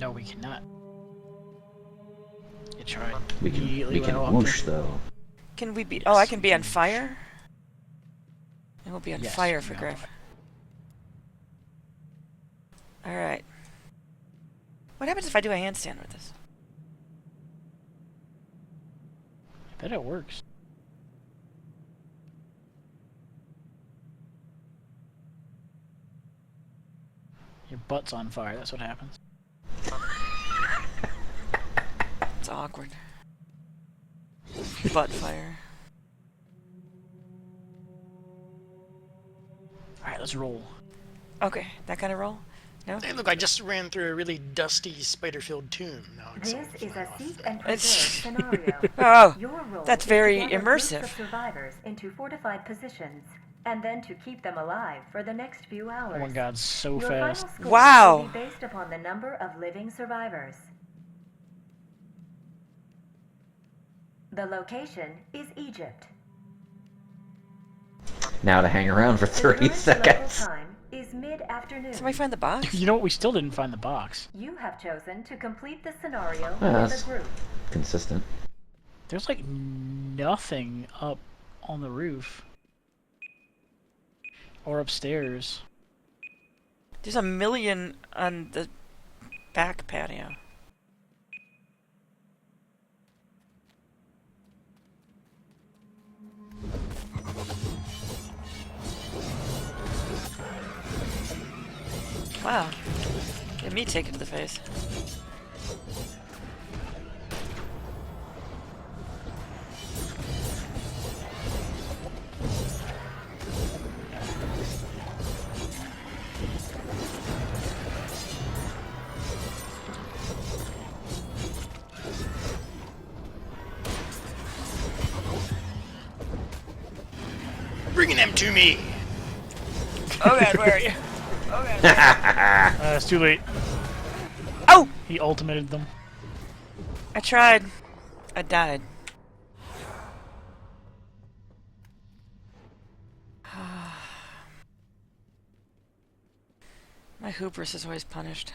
No, we cannot. You tried. We can whoosh though. Can we be? Yes, Oh, I can we be can on fire. It will be on Yes, fire you for can Griff. fire. All right. What happens if I do a handstand with this? I bet it works. Your butt's on fire, that's what happens. It's awkward. Butt fire. Alright, let's roll. Okay, that kind of roll? No? Hey, look, I just ran through a really dusty spider-filled tomb. Now it's This is a seek and preserve It's- scenario. Oh, Your role that's is very to gather groups immersive. of survivors into fortified positions, and then to keep them alive for the next few hours. Oh my god, so Your fast. final score Wow. will be based upon the number of living survivors. The location is Egypt. Now to hang around for The 30 current seconds. local time is mid-afternoon. Somebody find the box? You know what? We still didn't find the box. You have chosen to complete the scenario Yeah, with that's a group. consistent. There's like nothing up on the roof. Or upstairs. There's a million on the back patio. Wow. Get me taken to the face. Bringing them to me! Oh god, where are you? Oh god. It's too late. Oh! He ultimated them. I tried. I died. My hubris is always punished.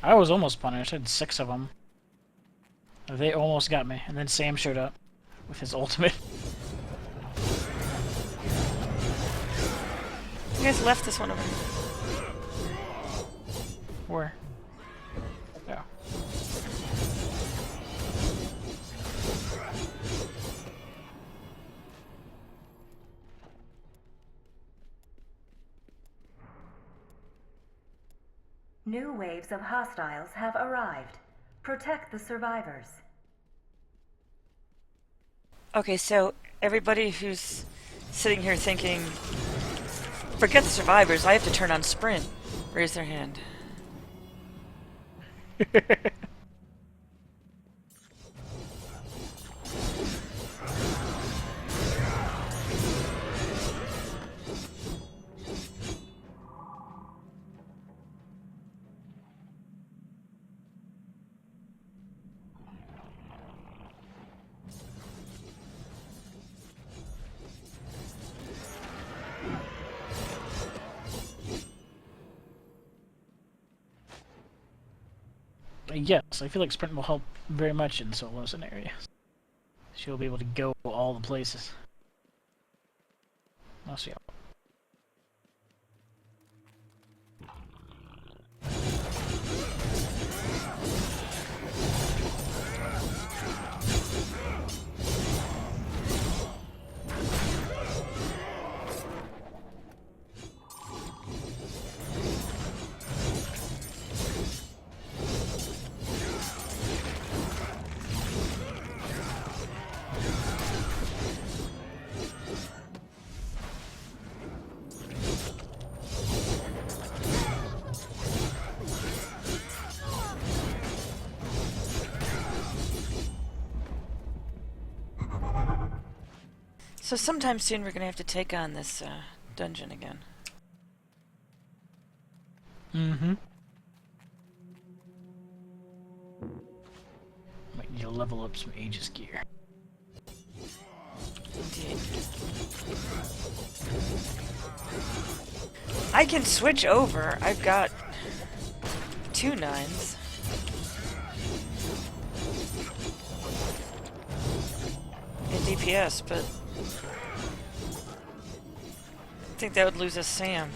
I was almost punished. I had 6 of them. They almost got me, and then Sam showed up with his ultimate. You guys left this one over. Where? Yeah. New waves of hostiles have arrived. Protect the survivors. Okay, so everybody who's sitting here thinking, forget the survivors, I have to turn on sprint, raise their hand. Yes, I feel like sprint will help very much in solo scenarios. She'll be able to go all the places. I'll see. So sometime soon we're gonna have to take on this dungeon again. Mm-hmm. Might need to level up some Aegis gear. Indeed. I can switch over. I've got 2 9s. And DPS, but I think that would lose us Sam.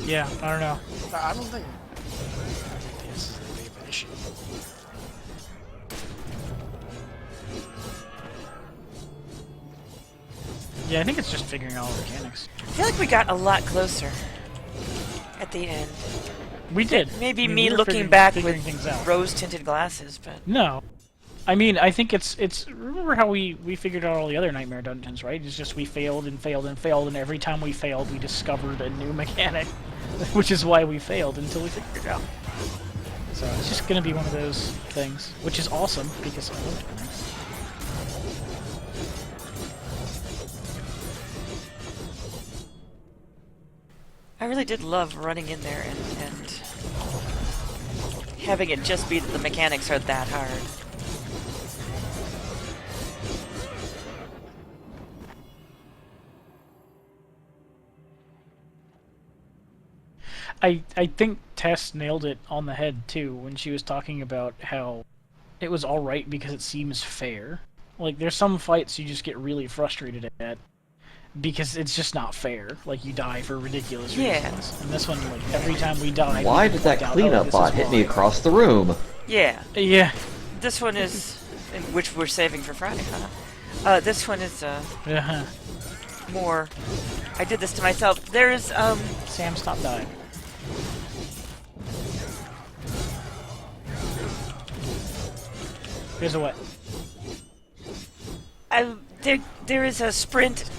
Yeah, I don't know. I don't think this is a big of an issue. Yeah, I think it's just figuring out all the mechanics. I feel like we got a lot closer at the end. We did. Maybe I mean, me we were looking figuring- back figuring with things out. rose-tinted glasses, but No. I mean, I think it's remember how we figured out all the other Nightmare dungeons, right? It's just we failed and failed and failed, and every time we failed, we discovered a new mechanic, which is why we failed until we figured it out. So it's just gonna be one of those things, which is awesome because I love doing it. I really did love running in there and having it just be that the mechanics are that hard. I think Tess nailed it on the head too when she was talking about how it was alright because it seems fair. Like, there's some fights you just get really frustrated at because it's just not fair. Like, you die for ridiculous Yeah. reasons. And this one, like, every time we die... Why we did that point out, cleanup this bot is hit me why. across the room? Yeah, Yeah. this one is, which we're saving for Friday, huh? This one is Yeah. more. I did this to myself. There's Sam, stop dying. Here's a what? there is a sprint.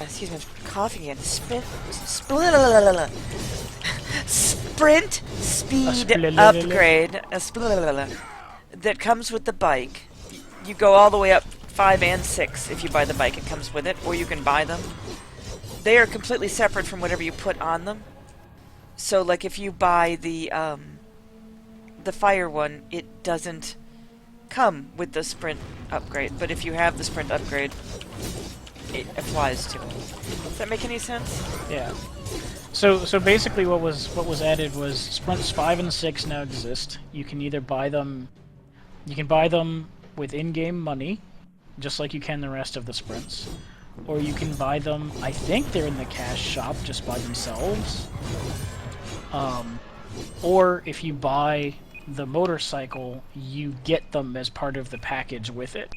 Excuse me, I'm coughing again. Sprint speed upgrade that comes with the bike. You go all the way up 5 and 6 if you buy the bike. It comes with it, or you can buy them. They are completely separate from whatever you put on them. So, like, if you buy the fire one, it doesn't come with the sprint upgrade. But if you have the sprint upgrade, it applies to it. Does that make any sense? Yeah. So basically, what was added was sprints 5 and 6 now exist. You can either buy them. You can buy them with in-game money, just like you can the rest of the sprints, or you can buy them. I think they're in the cash shop just by themselves. Or if you buy the motorcycle, you get them as part of the package with it.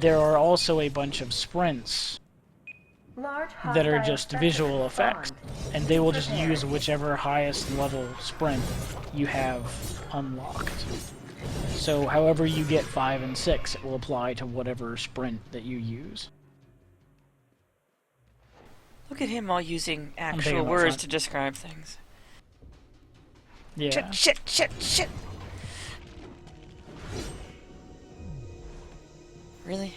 There are also a bunch of sprints that are just visual effects, and they will just use whichever highest level sprint you have unlocked. So however you get 5 and 6, it will apply to whatever sprint that you use. Look at him all using thinking actual about words front. to describe things. Yeah. Shit. Really?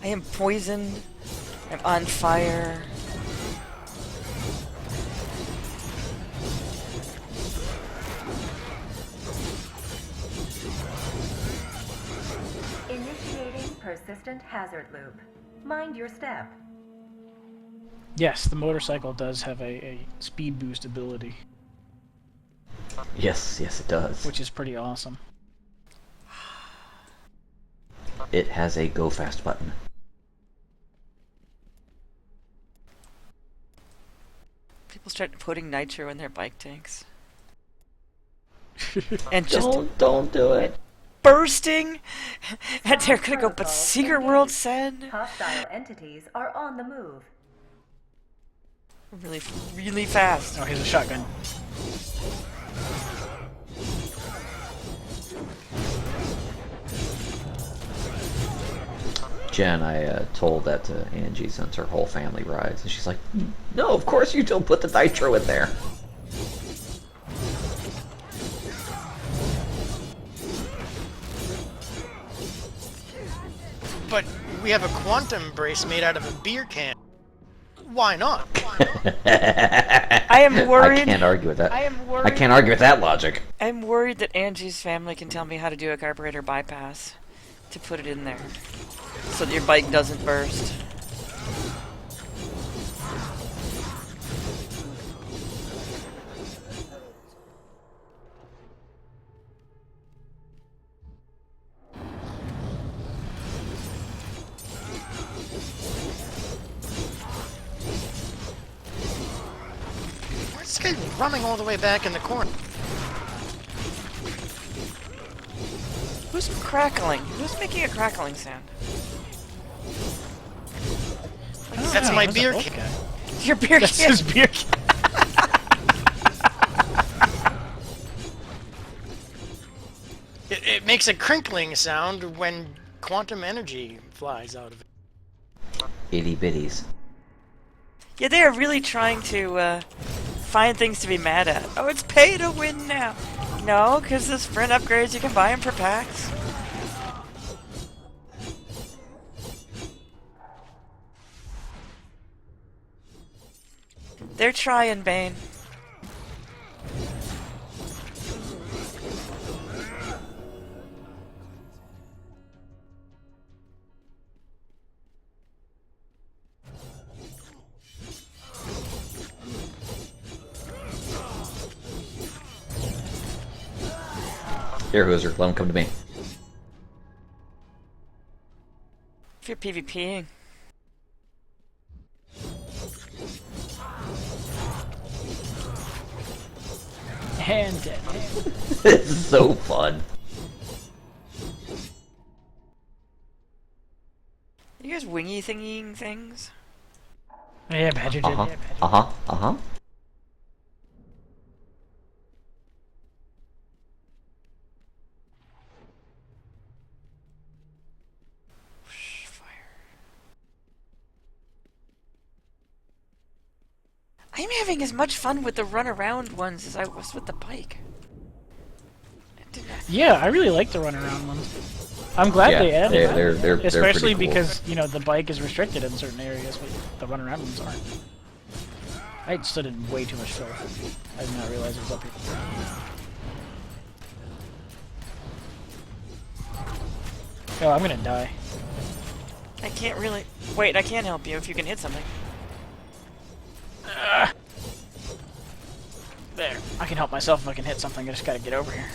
I am poisoned. I'm on fire. Initiating persistent hazard loop. Mind your step. Yes, the motorcycle does have a speed boost ability, Yes, it does. which is pretty awesome. It has a go fast button. People start putting nitro in their bike tanks. And just Don't do it. bursting! And they're gonna go, but Secret World said... Hostile entities are on the move. Really, really fast. Oh, here's a shotgun. Jen, I told that to Angie since her whole family rides, and she's like, "No, of course you don't put the nitro in there." But we have a quantum brace made out of a beer can. Why not? I am worried. I can't argue with that. I am worried. I can't argue with that logic. I'm worried that Angie's family can tell me how to do a carburetor bypass. to put it in there so that your bike doesn't burst. Where's this guy running all the way back in the corner? Who's crackling? Who's making a crackling sound? That's my beer can. Your beer That's can. his beer can. It makes a crinkling sound when quantum energy flies out of it. Itty bitties. Yeah, they are really trying to find things to be mad at. Oh, it's pay to win now. No, because the sprint upgrades, you can buy them for packs. They're trying, Bane. Here, Hooser, let him come to me. If you're PvPing. And dead. This is so fun. You guys wingy thingying things? Yeah, Badger did. Uh-huh, Yeah, Badger. uh-huh, uh-huh. Fire. I'm having as much fun with the run-around ones as I was with the bike. Yeah, I really like the run around ones. I'm glad they added that. They're Especially pretty cool. because, you know, the bike is restricted in certain areas, but the run around ones aren't. I stood in way too much filth. I did not realize it was up here. Oh, I'm gonna die. I can't really... Wait, I can help you if you can hit something. There. I can help myself if I can hit something, I just gotta get over here.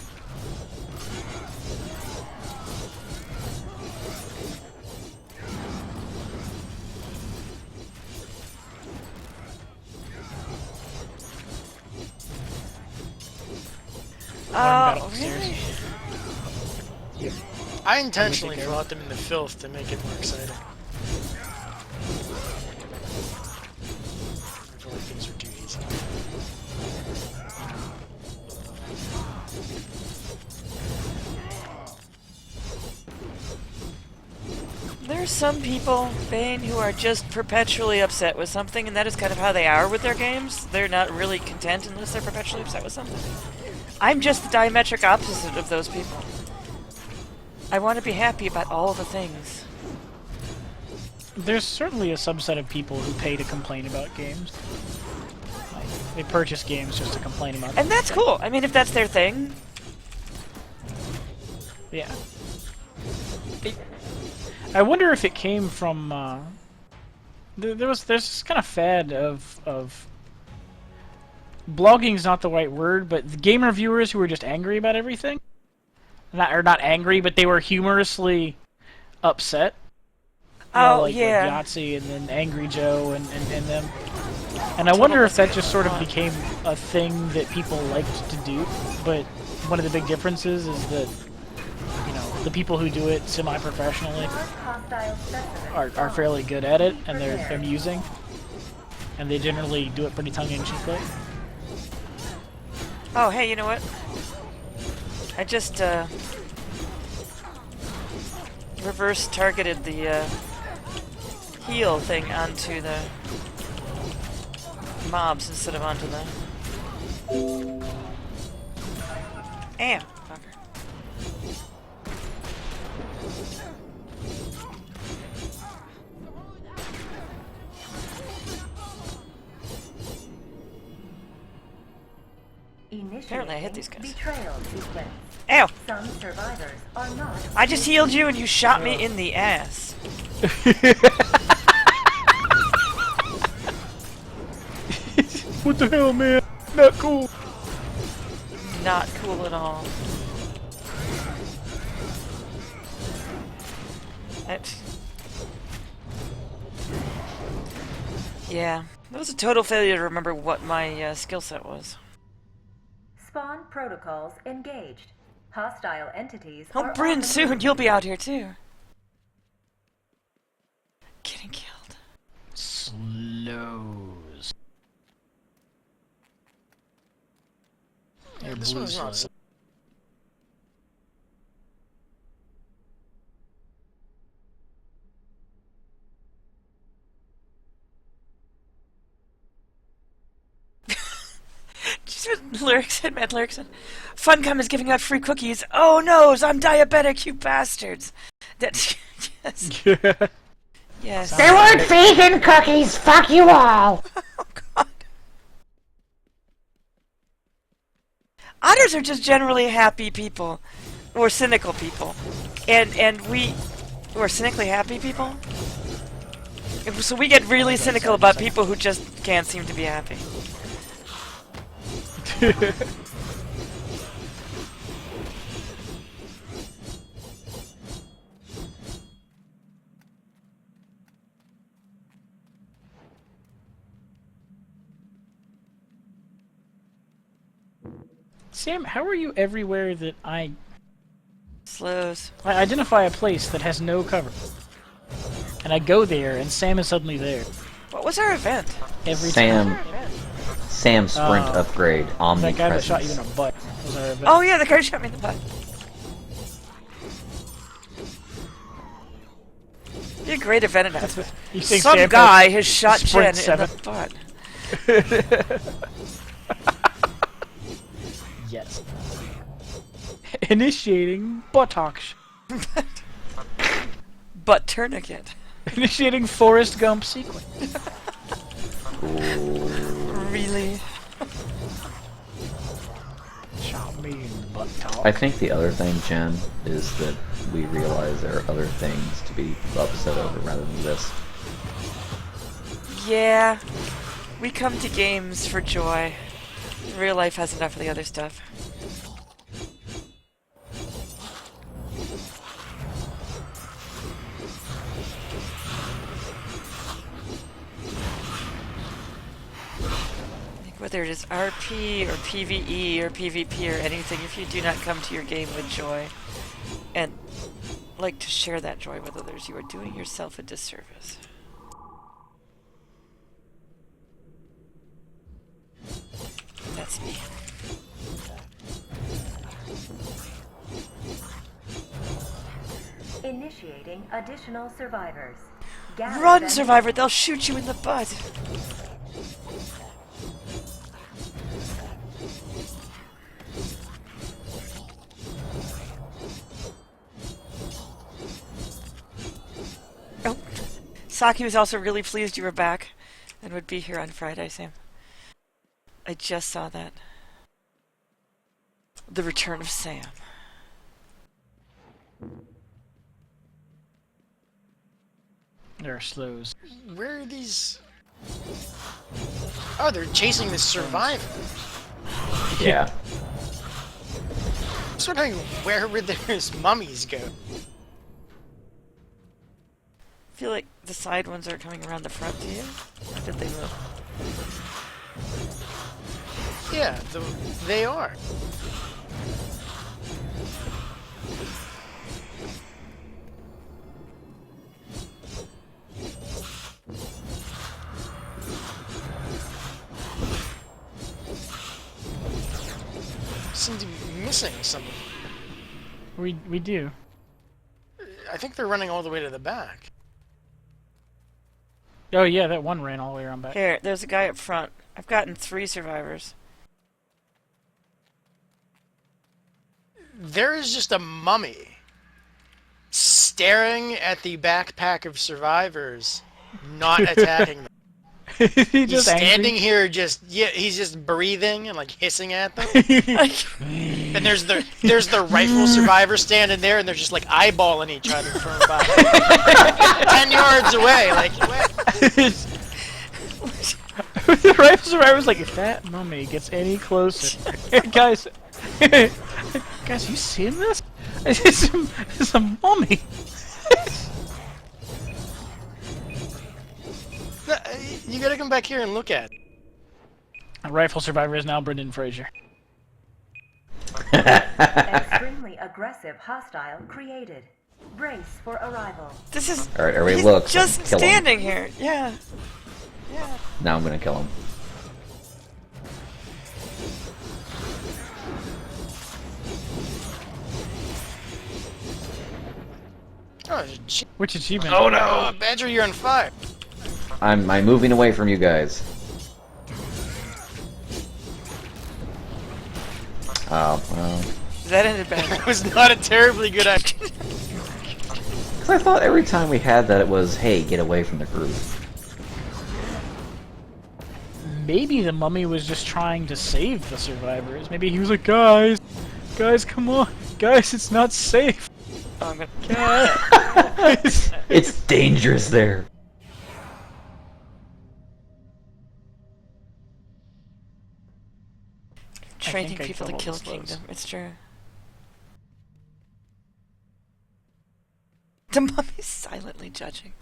Oh, upstairs. really? I intentionally brought them in the filth to make it more exciting. I feel like things are too easy. There's some people, Bane, who are just perpetually upset with something, and that is kind of how they are with their games. They're not really content unless they're perpetually upset with something. I'm just the diametric opposite of those people. I want to be happy about all the things. There's certainly a subset of people who pay to complain about games. Like, they purchase games just to complain about them. And that's cool. I mean, if that's their thing. Yeah. I wonder if it came from, there's this kind of fad of blogging's not the right word, but the game reviewers who were just angry about everything. Not angry, but they were humorously upset. You know, like Yahtzee and then Angry Joe and them. And I wonder if that just sort of became a thing that people liked to do, but one of the big differences is that, you know, the people who do it semi-professionally are fairly good at it, and they're amusing. And they generally do it pretty tongue-in-cheekly. Oh, hey, you know what? I just, reverse targeted the, heal thing onto the mobs instead of onto the... Fucker. Initiating Apparently I hit these guys. betrayal sequence. Ow! Some survivors are not. I just healed you and you shot me in the ass. What the hell, man? Not cool. Not cool at all. Yeah, that was a total failure to remember what my skill set was. Spawn protocols engaged. Hostile entities Oh, are Bryn, on the soon move. you'll be out here too. Getting killed. Slows. Yeah, Your this blue one's not slow. Just what lyrics said, Mad Lyrics said. Funcom is giving out free cookies. Oh no, I'm diabetic, you bastards. That's yes. Yes. There weren't vegan cookies, fuck you all! Oh god. Otters are just generally happy people. Or cynical people. And we or cynically happy people. So we get really cynical about people who just can't seem to be happy. Sam, how are you everywhere that I Slows. identify a place that has no cover? And I go there, and Sam is suddenly there. What was our event? Every time. Sam sprint upgrade, That guy that shot you in omnipresence. the butt was our event. Oh yeah, the guy shot me in the butt. Be a great event announcement. You think Some Sam guy has shot Jen Sprint in 7? the butt. Yes. Initiating buttocks. Butt tourniquet. Initiating Forrest Gump sequence. Really? Shot me in the buttock. I think the other thing, Jen, is that we realize there are other things to be upset over rather than this. Yeah. We come to games for joy. Real life has enough of the other stuff. Whether it is RP or PvE or PvP or anything, if you do not come to your game with joy and like to share that joy with others, you are doing yourself a disservice. That's me. Initiating additional survivors. Gather Run, them- survivor! They'll shoot you in the butt! Oh. Saki was also really pleased you were back and would be here on Friday, Sam. I just saw that. The return of Sam. There are slows. Where are these? Oh, they're chasing the survivor. Yeah. I was wondering where would those mummies go? I feel like the side ones are coming around the front to you. Or did they move? Yeah, they are. Seem to be missing some. We do. I think they're running all the way to the back. Oh yeah, that one ran all the way around back. Here, there's a guy up front. I've gotten 3 survivors. There is just a mummy staring at the backpack of survivors, not attacking them. He's He's standing here he's just breathing and like hissing at them. And there's the rifle survivor standing there and they're just like eyeballing each other from about 10 yards away. Like, the rifle survivor's like, if that mummy gets any closer, guys, guys, you seeing this? It's a mummy. you gotta come back here and look at it. A rifle survivor is now Brendan Fraser. Extremely aggressive hostile created. Brace for arrival. This is. Alright, everybody He's look. just Kill him. standing here. Yeah. Yeah. Now I'm gonna kill him. Oh, Which achievement? Oh no! Badger, you're on fire. I'm moving away from you guys. Oh, well. That ended bad. That was not a terribly good idea. Because I thought every time we had that it was, hey, get away from the group. Maybe the mummy was just trying to save the survivors. Maybe he was like, guys, come on. Guys, it's not safe. Oh, I'm gonna... Guys. It's dangerous there. Training think I people to killed kill all the slows. Kingdom. It's true. The mummy's silently judging.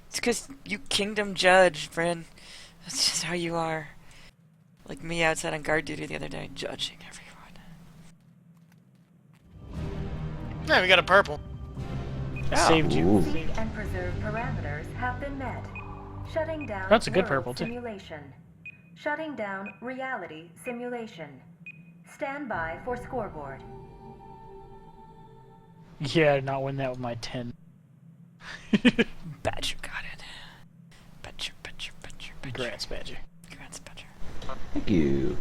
It's because you Kingdom judge, friend. That's just how you are. Like me outside on guard duty the other day, judging everyone. Yeah, we got a purple. Saved you. Ooh. Seek and preserve parameters have been met. Shutting down That's a good neural purple, too. simulation. Shutting down reality simulation. Stand by for scoreboard. Yeah, not win that with my 10. Badger got it. Badger. Congrats, Badger. Congrats, Badger. Thank you.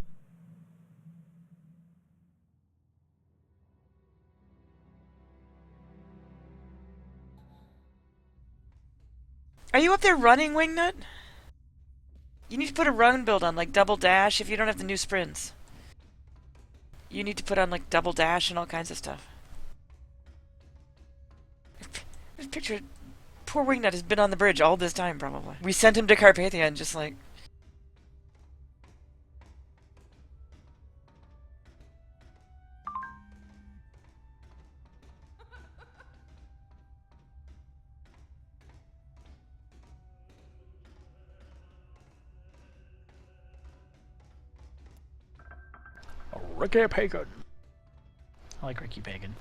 Are you up there running, Wingnut? You need to put a run build on, like double dash if you don't have the new sprints. You need to put on like double dash and all kinds of stuff. This picture, poor Wingnut has been on the bridge all this time, probably. We sent him to Carpathia and just like... Ricky Pagan. I like Ricky Pagan.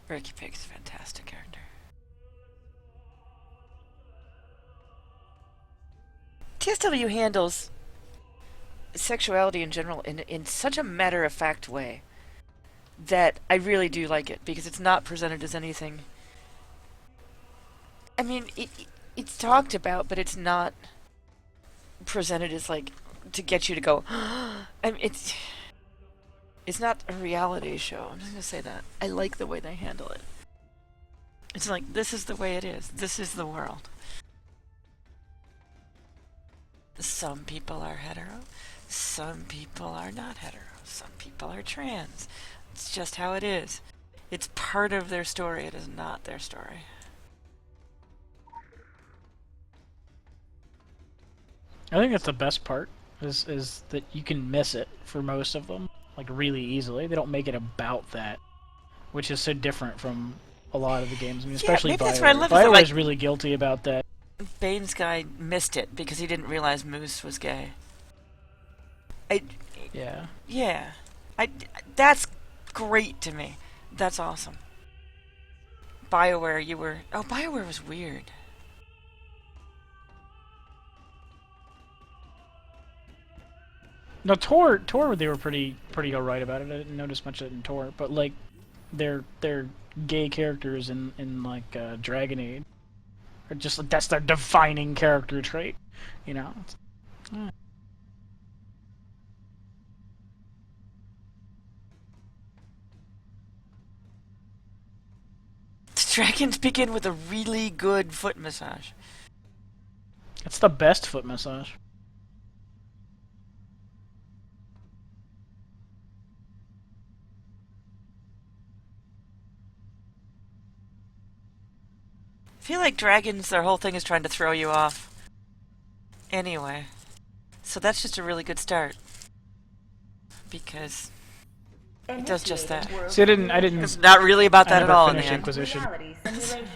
Ricky Pig's a fantastic character. TSW handles sexuality in general in such a matter-of-fact way that I really do like it, because it's not presented as anything... I mean, it's talked about, but it's not presented as, like, to get you to go... I mean, it's not a reality show. I'm just gonna say that. I like the way they handle it. It's like, this is the way it is. This is the world. Some people are hetero. Some people are not hetero. Some people are trans. It's just how it is. It's part of their story. It is not their story. I think that's the best part, is that you can miss it for most of them, like really easily. They don't make it about that, which is so different from a lot of the games. I mean, especially maybe that's BioWare. what I love, is that, BioWare like- is really guilty about that. Bane's guy missed it because he didn't realize Moose was gay. Yeah. Yeah. That's great to me. That's awesome. BioWare, you were... Oh, BioWare was weird. No, Tor, they were pretty alright about it. I didn't notice much of it in Tor, but like, their gay characters in like Dragon Age are just like, that's their defining character trait, you know. The dragons begin with a really good foot massage. It's the best foot massage. I feel like dragons, their whole thing is trying to throw you off. Anyway. So that's just a really good start. Because it does just that. See, I didn't. It's not really about that I at never all in the finished end. Inquisition. Reality simulation.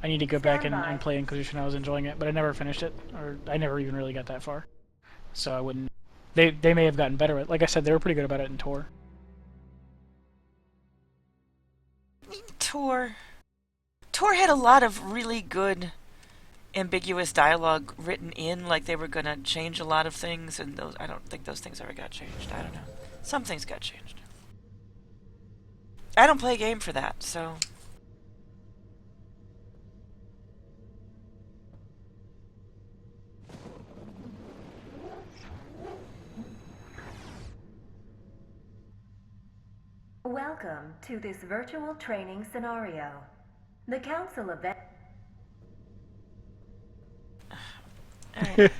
I need to go back and play Inquisition. I was enjoying it, but I never finished it, or I never even really got that far. So I wouldn't. They may have gotten better at. Like I said, they were pretty good about it in Tor. Tor had a lot of really good ambiguous dialogue written in, like they were going to change a lot of things, and those I don't think those things ever got changed. I don't know. Some things got changed. I don't play a game for that, so... Welcome to this virtual training scenario. The council event. Alright.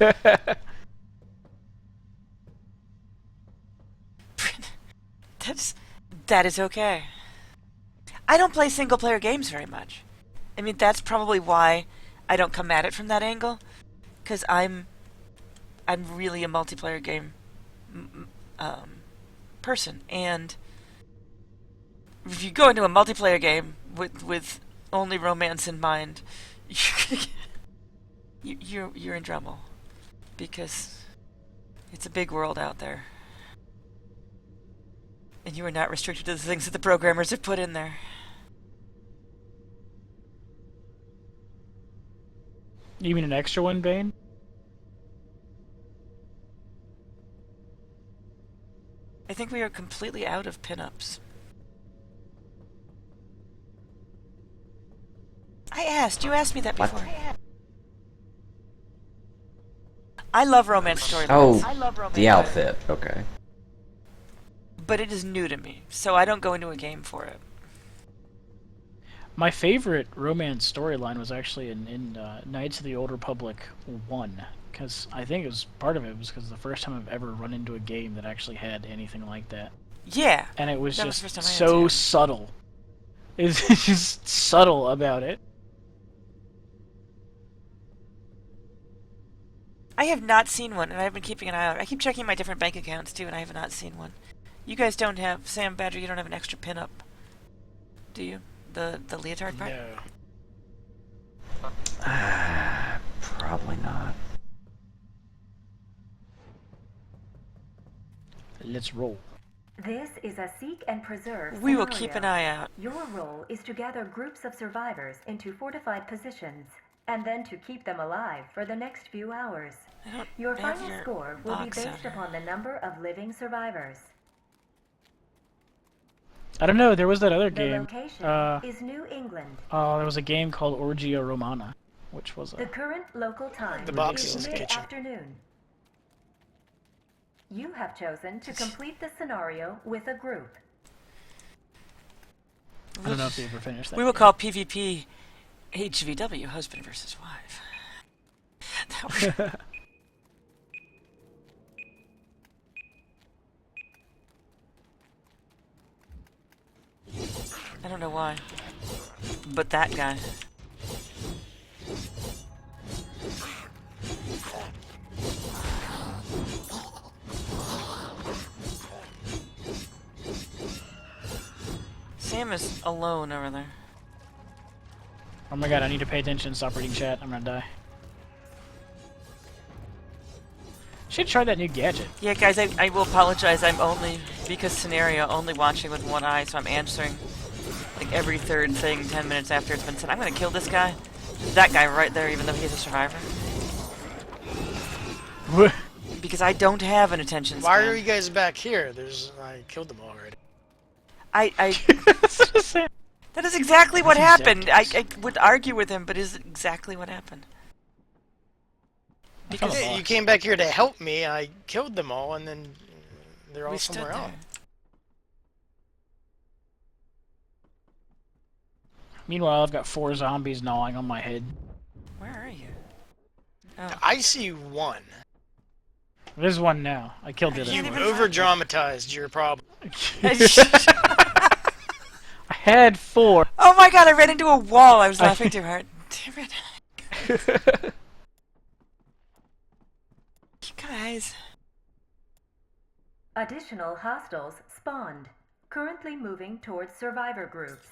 That is okay. I don't play single-player games very much. I mean, that's probably why I don't come at it from that angle, because I'm really a multiplayer game person, and if you go into a multiplayer game with only romance in mind, you're in trouble, because it's a big world out there. And you are not restricted to the things that the programmers have put in there. You mean an extra one, Bane? I think we are completely out of pinups. You asked me that before. I love romance storylines. Oh, the outfit. Okay. But it is new to me, so I don't go into a game for it. My favorite romance storyline was actually in Knights of the Old Republic 1, because I think it was part of it was because the first time I've ever run into a game that actually had anything like that. Yeah. And it was that just was the first time I so had subtle. It's just subtle about it. I have not seen one, and I've been keeping an eye out. I keep checking my different bank accounts, too, and I have not seen one. You guys don't have... Sam Badger, you don't have an extra pin-up, do you? The leotard part? No. Probably not. Let's roll. This is a seek and preserve We will scenario. keep an eye out. Your role is to gather groups of survivors into fortified positions, and then to keep them alive for the next few hours. Your have final your score will be box based out here. upon the number of living survivors. I don't know, there was that other The game. location is New England. There was a game called Orgia Romana, which was The a... current local time The box is is the kitchen. mid-afternoon. You have chosen to complete the scenario with a group. I don't know if you ever finished that We will game. call PvP HVW, husband versus wife. That was... I don't know why. But that guy. Sam is alone over there. Oh my god, I need to pay attention, stop reading chat, I'm gonna die. Should try that new gadget. Yeah, guys, I will apologize. I'm only, because scenario, only watching with one eye, so I'm answering like every third thing 10 minutes after it's been said. I'm gonna kill this guy. That guy right there, even though he's a survivor. Because I don't have an attention span. Why are you guys back here? I killed them already. That is exactly what happened. I would argue with him, but it is exactly what happened. Because Yeah, you came back here to help me, I killed them all, and then they're all we stood somewhere there. else. Meanwhile, I've got 4 zombies gnawing on my head. Where are you? I see one. There's one now. I killed the other You one. over-dramatized your problem. I had 4. Oh my god, I ran into a wall. I was laughing too hard. Damn it. You guys. Additional hostiles spawned. Currently moving towards survivor groups.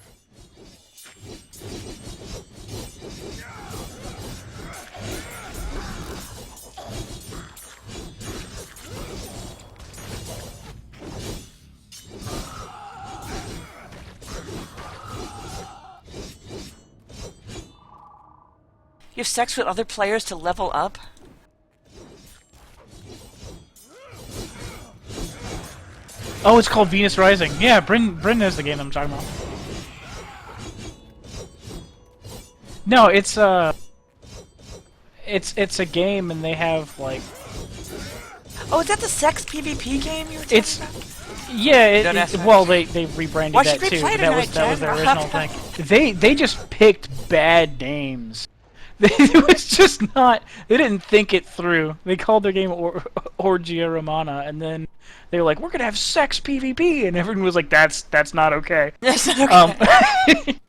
You have sex with other players to level up? Oh, it's called Venus Rising. Yeah, Bryn knows the game I'm talking about. No, it's a game, and they have like. Oh, is that the sex PvP game you were talking about? Yeah. Well, they rebranded Why that should we too. play That was tonight, their Jen? original thing. They just picked bad names. It was just not. They didn't think it through. They called their game Orgia Romana, and then they were like, "We're gonna have sex PvP," and everyone was like, "That's not okay." That's not okay.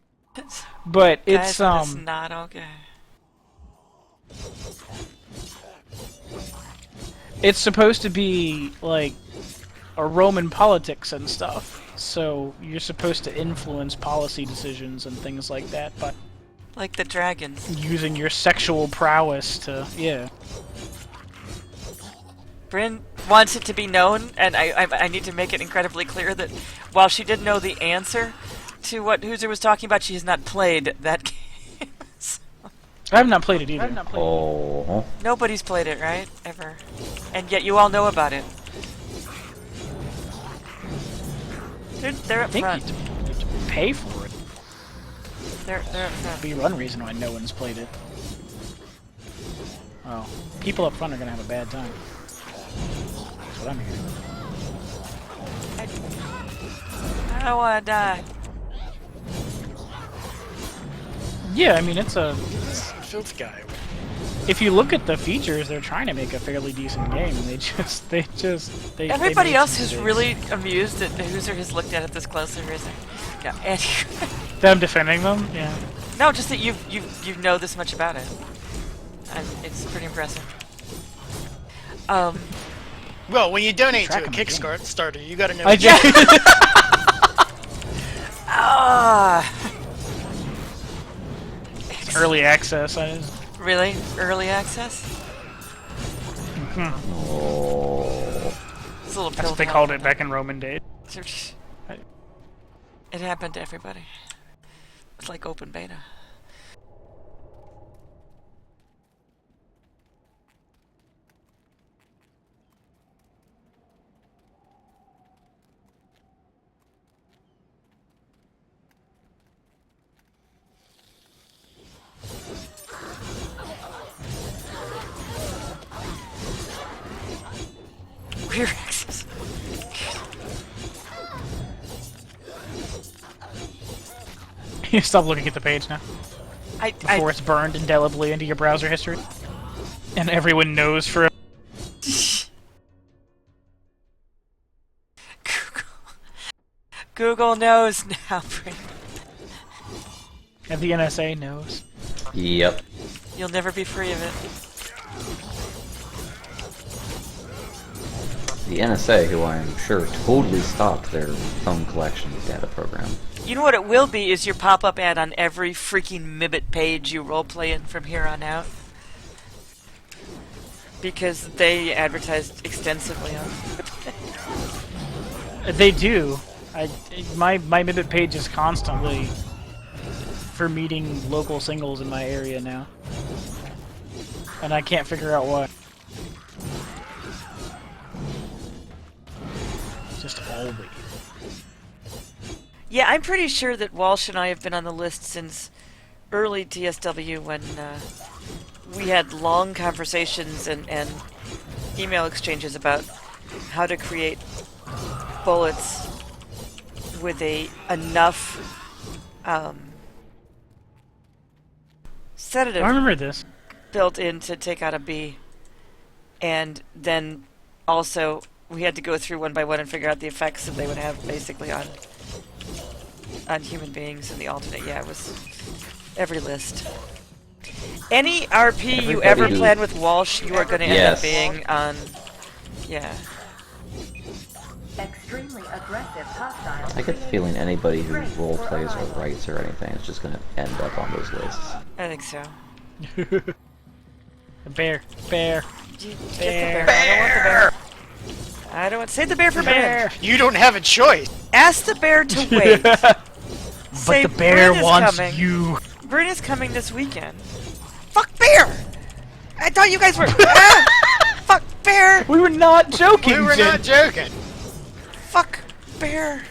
But Guys, it's that's not okay. It's supposed to be like a Roman politics and stuff. So you're supposed to influence policy decisions and things like that, but Like the dragons. using your sexual prowess to Bryn wants it to be known, and I need to make it incredibly clear that while she did know the answer to what Hooser was talking about, she has not played that game. So, I have not played it either. Oh. nobody's played it, right? Ever. And yet you all know about it. They're I up think front. you have to pay for it. They're up front. That'd be one reason why no one's played it. Oh, people up front are gonna have a bad time. That's what I'm hearing. I don't want to die. Yeah, I mean it's Filth guy. if you look at the features, they're trying to make a fairly decent game. They Everybody made else some is mistakes. really amused that Hooser has looked at it this closely. Yeah, and Them defending them. Yeah. no, just that you know this much about it, and it's pretty impressive. Well, when you donate to a Tracking my game. Kickstarter, you gotta know. I just, Ah, early access. really? Early access? Oh. It's a little That's what they called it back in Roman days. It happened to everybody. It's like open beta. Rear access. You stop looking at the page now before it's burned indelibly into your browser history, and everyone knows for. Google knows now, Brent. And the NSA knows. Yep. You'll never be free of it. The NSA, who I'm sure totally stopped their phone collection data program. You know what it will be is your pop-up ad on every freaking Mibbit page you roleplay in from here on out. Because they advertised extensively on They do. My Mibbit page is constantly for meeting local singles in my area now, and I can't figure out why. Just always. Yeah, I'm pretty sure that Walsh and I have been on the list since early TSW when we had long conversations and email exchanges about how to create bullets with enough sedative. I remember this. built in to take out a bee. And then also we had to go through one by one and figure out the effects that they would have basically on human beings in the alternate. Yeah, it was every list. Any RP you ever Everybody who- plan with Walsh, you are going to end Yes. up being on... Yeah. Extremely aggressive hostile. I get the feeling anybody who role plays or writes or anything is just gonna end up on those lists. I think so. Bear. Bear. Get the bear. I don't want the bear. I don't want... Save the bear for Bear. Bryn. You don't have a choice. Ask the bear to wait. But Say, the bear Bryn is wants coming. you. Bryn is coming this weekend. Fuck bear! I thought you guys were... ah! Fuck bear! We were not joking, We were Jen. not joking. Fuck bear!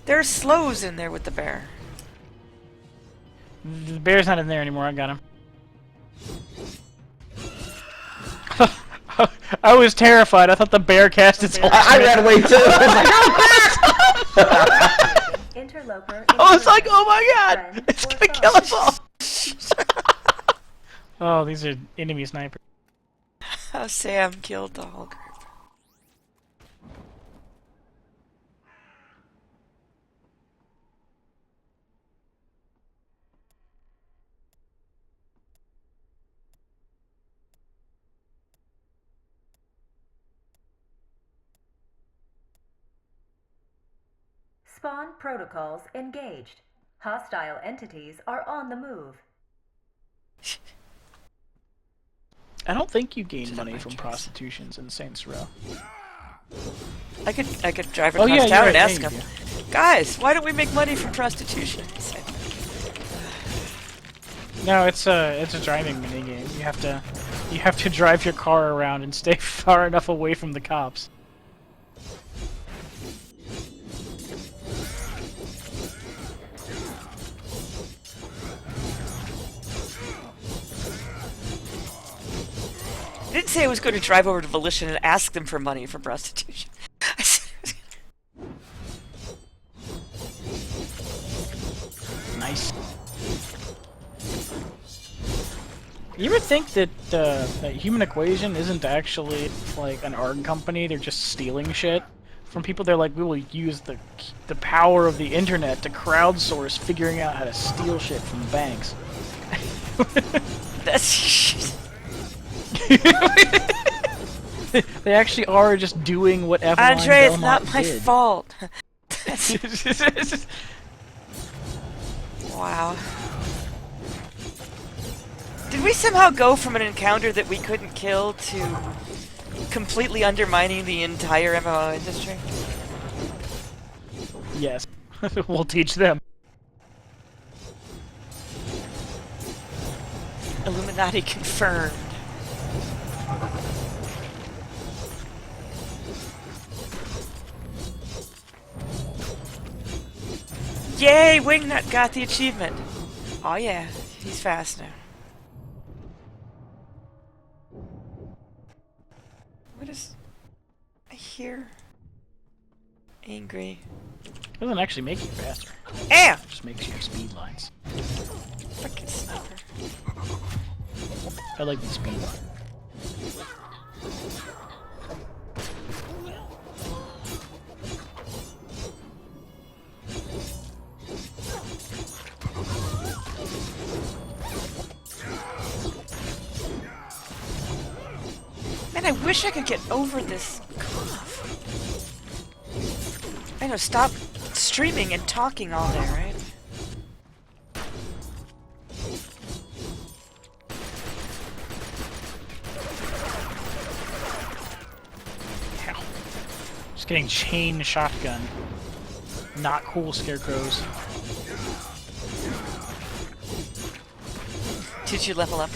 There's slows in there with the bear. The bear's not in there anymore. I got him. I was terrified. I thought the bear cast its whole. I ran away too! I was like, oh, Interloper. I was like, oh my god! It's gonna kill us all! Oh, these are enemy snipers. How Sam killed the whole group. Spawn protocols engaged. Hostile entities are on the move. I don't think you gain Should money have from my choice. prostitutions in Saints Row. I could drive Oh, across yeah, town you're and right. ask Yeah, him, you guys, why don't we make money from prostitution? No, it's a driving minigame. You have to drive your car around and stay far enough away from the cops. I didn't say I was going to drive over to Volition and ask them for money for prostitution. I said I was Nice. You ever think that that Human Equation isn't actually like an ARG company? They're just stealing shit from people. They're like, we will use the power of the internet to crowdsource figuring out how to steal shit from banks. That's... They actually are just doing what Evelyn Andre, it's Belmont not my did. fault. Wow. Did we somehow go from an encounter that we couldn't kill to completely undermining the entire MMO industry? Yes. We'll teach them. Illuminati confirmed. Yay! Wingnut got the achievement. Oh yeah, he's fast now. What is... I hear... Angry. It doesn't actually make you faster. Am! It just makes you have speed lines. Frickin' sniper. I like the speed line. Man, I wish I could get over this cough. I know, stop streaming and talking all day, right? Ow. Just getting chain shotgun. Not cool, scarecrows. Did you level up?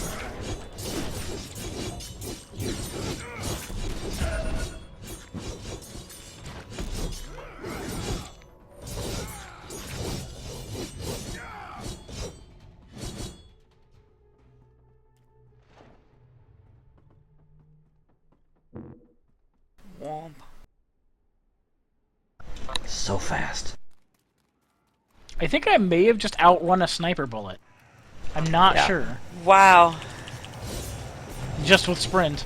Womp. so fast. I think I may have just outrun a sniper bullet. I'm not Yeah. sure. Wow. Just with sprint.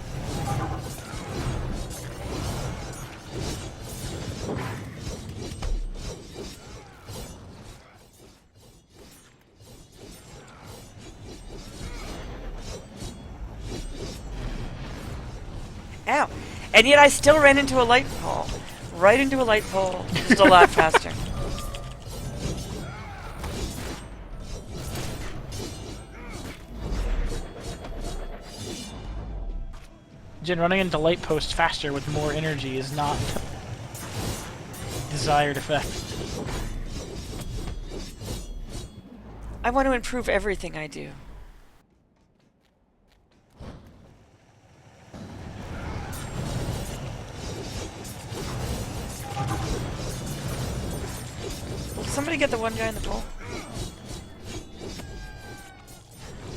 Ow. And yet I still ran into a light pole. Right into a light pole. Just a lot faster. Jen, running into light posts faster with more energy is not desired effect. I want to improve everything I do. Will somebody get the one guy in the pole?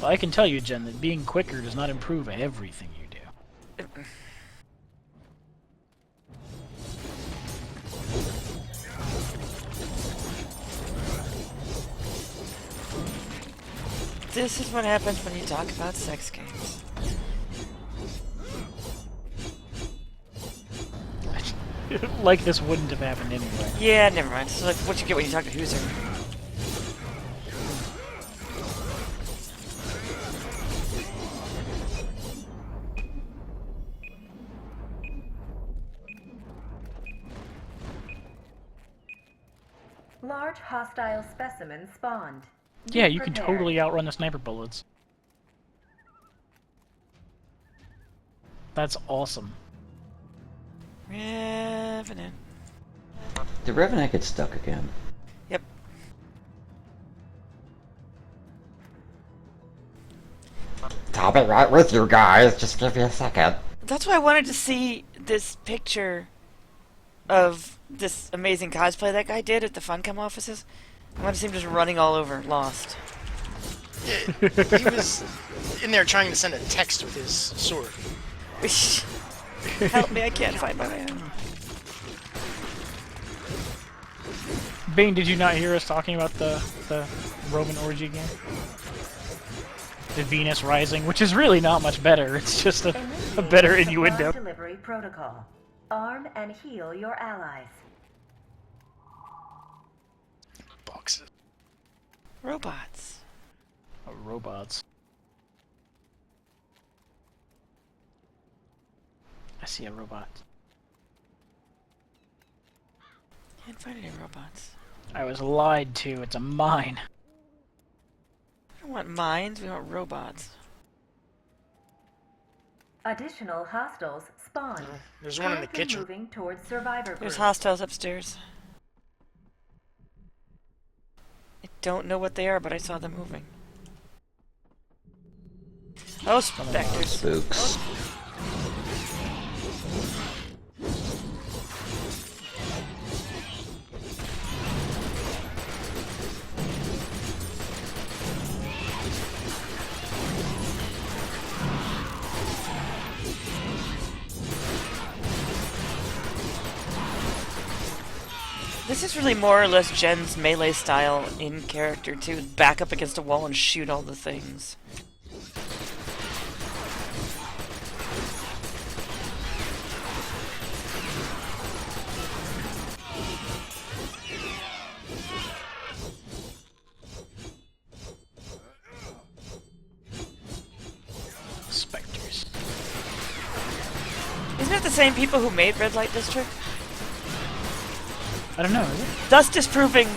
Well, I can tell you, Jen, that being quicker does not improve everything you do. This is what happens when you talk about sex games. Like this wouldn't have happened anyway. Yeah, never mind. It's like what you get when you talk to Hooser. Large hostile specimens spawned. Yeah, you can Prepared. totally outrun the sniper bullets. That's awesome. Revenant. The Revenant gets stuck again. Yep. I'll be right with you guys. Just give me a second. That's why I wanted to see this picture of this amazing cosplay that guy did at the Funcom offices. I want to see him just running all over, lost. He was in there trying to send a text with his sword. Help me, I can't find my man. Bane, did you not hear us talking about the Roman orgy game? The Venus Rising, which is really not much better. It's just a better Initiate innuendo. supply delivery protocol. Arm and heal your allies. Boxes. Robots. Oh, robots. I see a robot. Can't find any robots. I was lied to. It's a mine. We don't want mines, we want robots. Additional hostiles spawned. There's one in the Currently kitchen. Moving towards survivor There's group. hostiles upstairs. I don't know what they are, but I saw them moving. Oh, specters. Spooks. This is really more or less Jen's melee style in character too. Back up against a wall and shoot all the things. Spectres. Isn't it the same people who made Red Light District? I don't know, is it? Thus disproving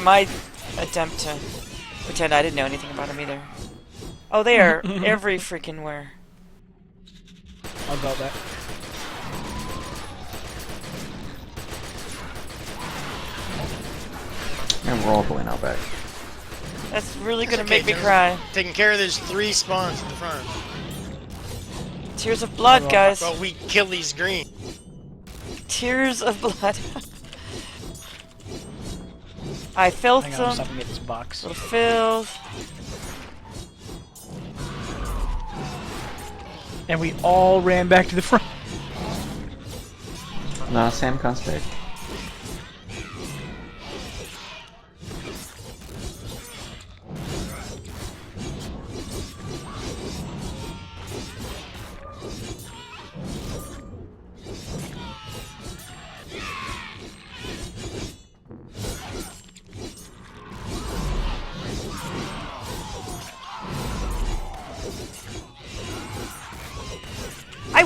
my attempt to pretend I didn't know anything about them either. Oh, they are every freaking where. I'll go back. And we're all going out back. That's really That's gonna okay, make me Jen. cry. Taking care of those 3 spawns at the front. Tears of blood, guys. Well, we kill these green. Tears of blood. I filth Hang on, I'm them. stopping at this box. Little filth. And we all ran back to the front. No, Sam comes back.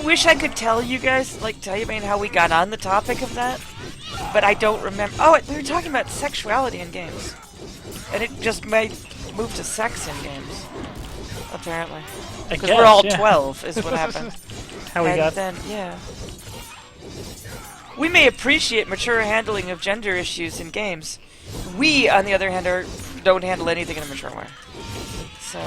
wish I could tell you guys, like, tell you about how we got on the topic of that, but I don't remember. Oh, we were talking about sexuality in games, and it just might move to sex in games, apparently. Because we're all 12, is what happened. How we got then, yeah. We may appreciate mature handling of gender issues in games. We, on the other hand, don't handle anything in a mature way. So...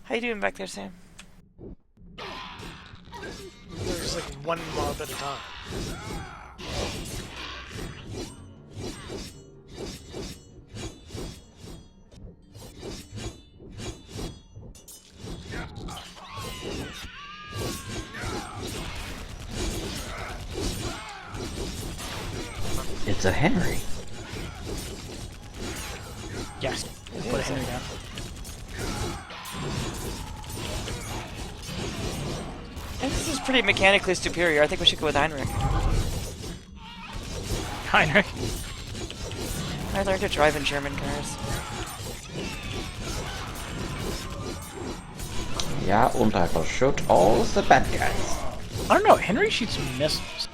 How you doing back there, Sam? There's like one mob at a time. It's a Henry. Yes. Put a Henry down. And this is pretty mechanically superior. I think we should go with Heinrich. Heinrich. I learned to drive in German cars. Yeah, and I will shoot all the bad guys. I don't know. Henry shoots missiles.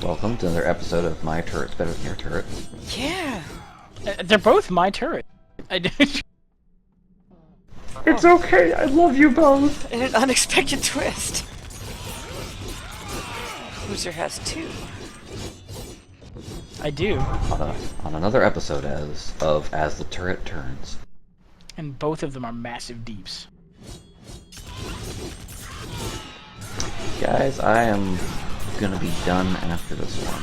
Welcome to another episode of My Turret's Better Than Your Turret. Yeah. They're both my turret. I did. It's okay, I love you both. In an unexpected twist. Loser has 2. I do. On another episode As the Turret Turns. And both of them are massive deeps. Guys, I am gonna be done after this one.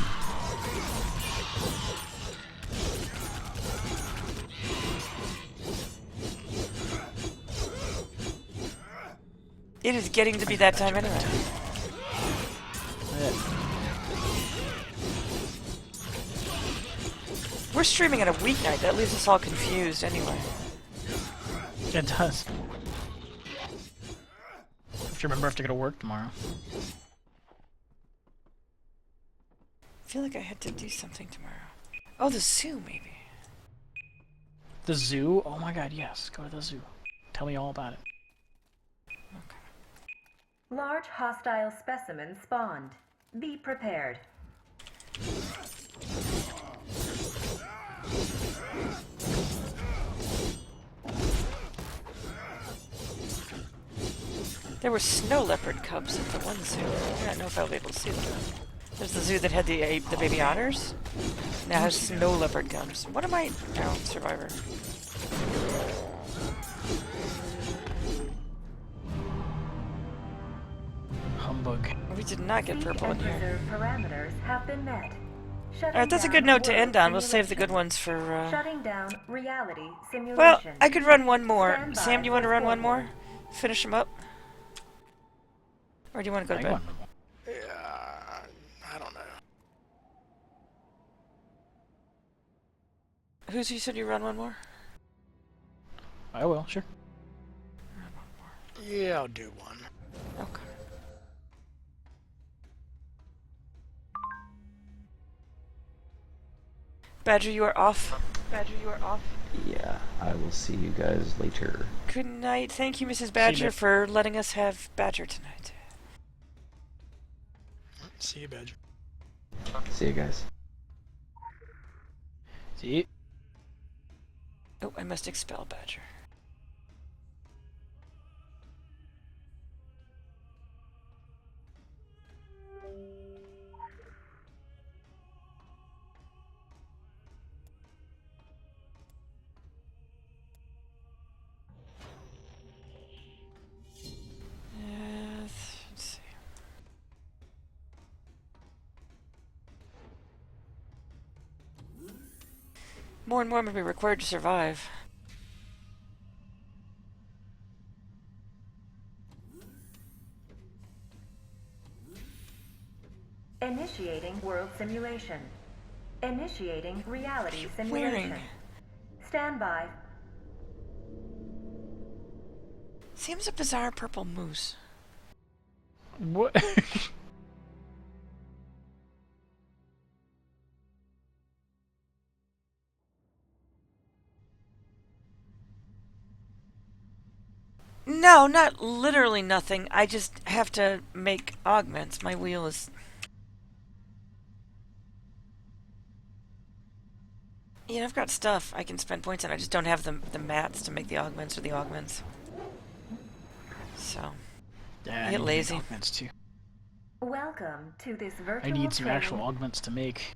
It is getting to be that time anyway. We're streaming on a weeknight. That leaves us all confused anyway. It does. If you remember, I have to go to work tomorrow. I feel like I had to do something tomorrow. Oh, the zoo, maybe. The zoo? Oh my god, yes. Go to the zoo. Tell me all about it. Large hostile specimens spawned. Be prepared. There were snow leopard cubs at the one zoo. I don't know if I'll be able to see them. There's the zoo that had the baby otters. Now has snow leopard cubs. What am I? No, Survivor. Humbug. We did not get purple in here. Parameters have been met. Alright, that's a good note to end on. We'll save the good ones for, Shutting down reality simulation. Well, I could run one more. Stand by Sam, do you want to run one forward. more? Finish them up? Or do you want to go to bed? Yeah, I don't know. Who's you said you run one more? I will, sure. Yeah, I'll do one. Okay. Badger, you are off. Badger, you are off. Yeah, I will see you guys later. Good night. Thank you, Mrs. Badger, for letting us have Badger tonight. See you, Badger. See you guys. See? Oh, I must expel Badger. Let's see. More and more may be required to survive. Initiating world simulation. Initiating reality simulation. Wearing. Stand by. Seems a bizarre purple moose. What? No, not literally nothing. I just have to make augments. My wheel is... Yeah, I've got stuff I can spend points on. I just don't have the mats to make the augments or the augments. So, Yeah, I get lazy. Augments too. Welcome to this virtual I need some training. actual augments to make.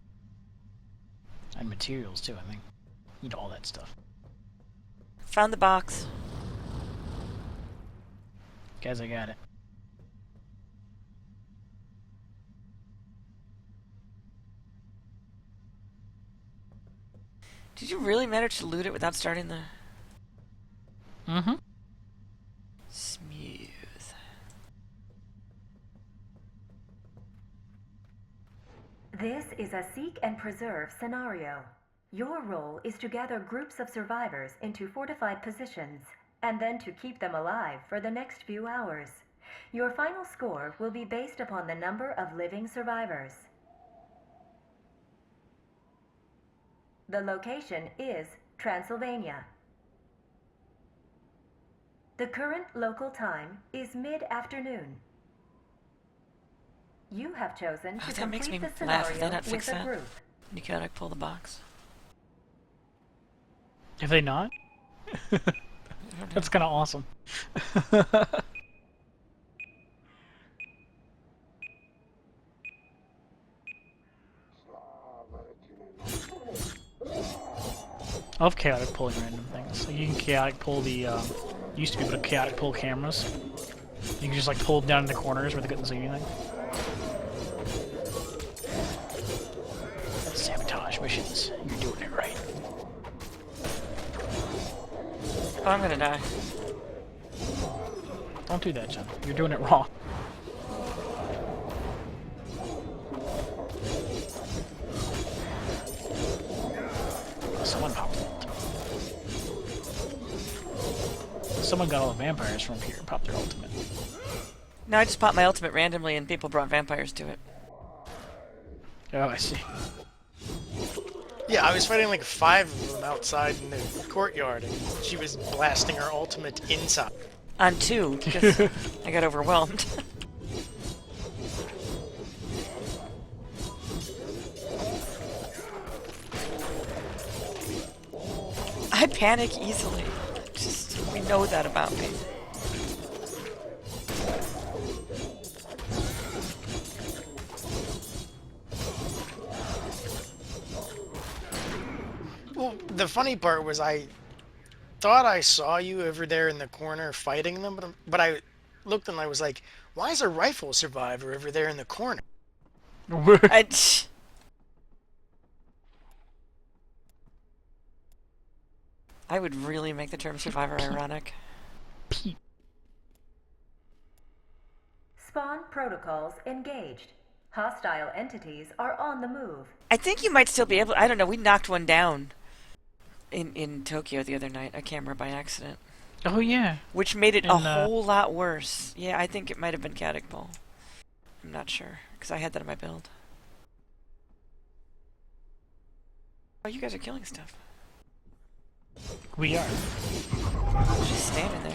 And materials too, I think. Need all that stuff. Found the box. Guys, I got it. Did you really manage to loot it without starting the... Mm-hmm. Smooth. This is a seek and preserve scenario. Your role is to gather groups of survivors into fortified positions, and then to keep them alive for the next few hours. Your final score will be based upon the number of living survivors. The location is Transylvania. The current local time is mid-afternoon. You have chosen to that makes complete me the laugh. Did they scenario not fix with a that? group. You gotta pull the box. Have they not? That's kind of awesome. I love chaotic pulling random things. Like you can chaotic pull the, used to be able to chaotic pull cameras. You can just like pull them down in the corners where they couldn't see anything. Sabotage missions. You're doing it right. Oh, I'm gonna die. Don't do that, Jen. You're doing it wrong. Someone popped the ultimate. Someone got all the vampires from here and popped their ultimate. No, I just popped my ultimate randomly and people brought vampires to it. Oh, I see. Yeah, I was fighting like 5 of them outside in the courtyard, and she was blasting her ultimate inside. On 2, because I got overwhelmed. I panic easily. Just, we know that about me. Well, the funny part was I thought I saw you over there in the corner fighting them, but I looked and I was like, why is a rifle survivor over there in the corner? I would really make the term survivor ironic. Spawn protocols engaged. Hostile entities are on the move. I think you might still be able... I don't know, we knocked one down in Tokyo the other night, a camera by accident. Oh, yeah. Which made it a whole lot worse. Yeah, I think it might have been Caddick Bull. I'm not sure, because I had that in my build. Oh, you guys are killing stuff. We are. Just standing there.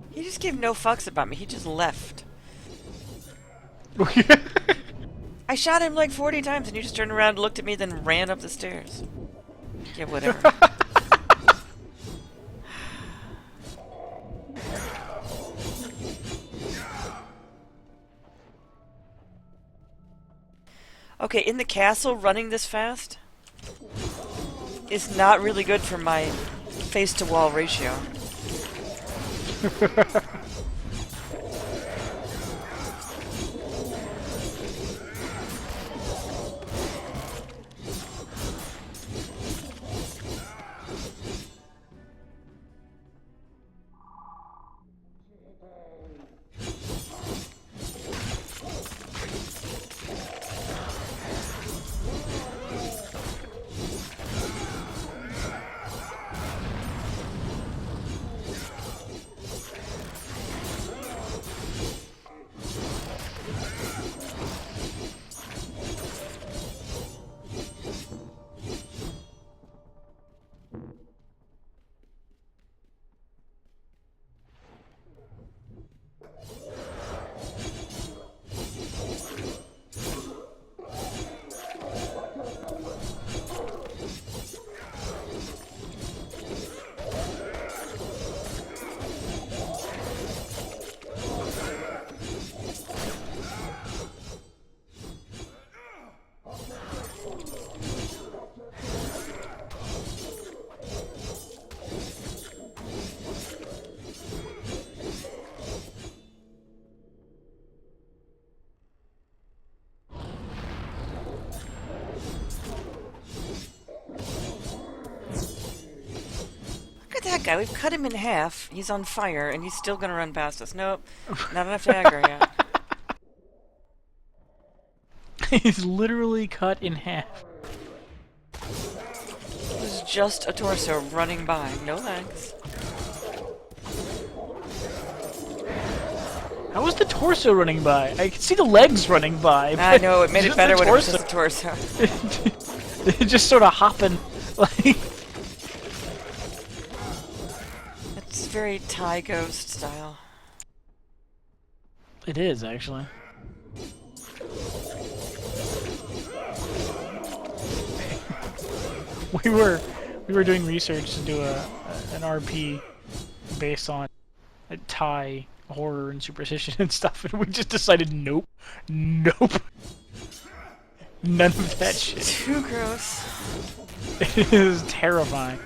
He just gave no fucks about me. He just left. I shot him like 40 times and you just turned around and looked at me, then ran up the stairs. Yeah, whatever. Okay, in the castle, running this fast is not really good for my face-to-wall ratio. that guy? We've cut him in half. He's on fire, and he's still gonna run past us. Nope. Not enough aggro yet. He's literally cut in half. It was just a torso running by. No legs. How was the torso running by? I could see the legs running by. I know, it made it just better the when it was torso. just a torso. They're just sort of hopping. Like. It's very Thai ghost style. It is, actually. We were doing research to do an RP based on Thai horror and superstition and stuff, and we just decided nope. None of that shit. Too gross. It is terrifying.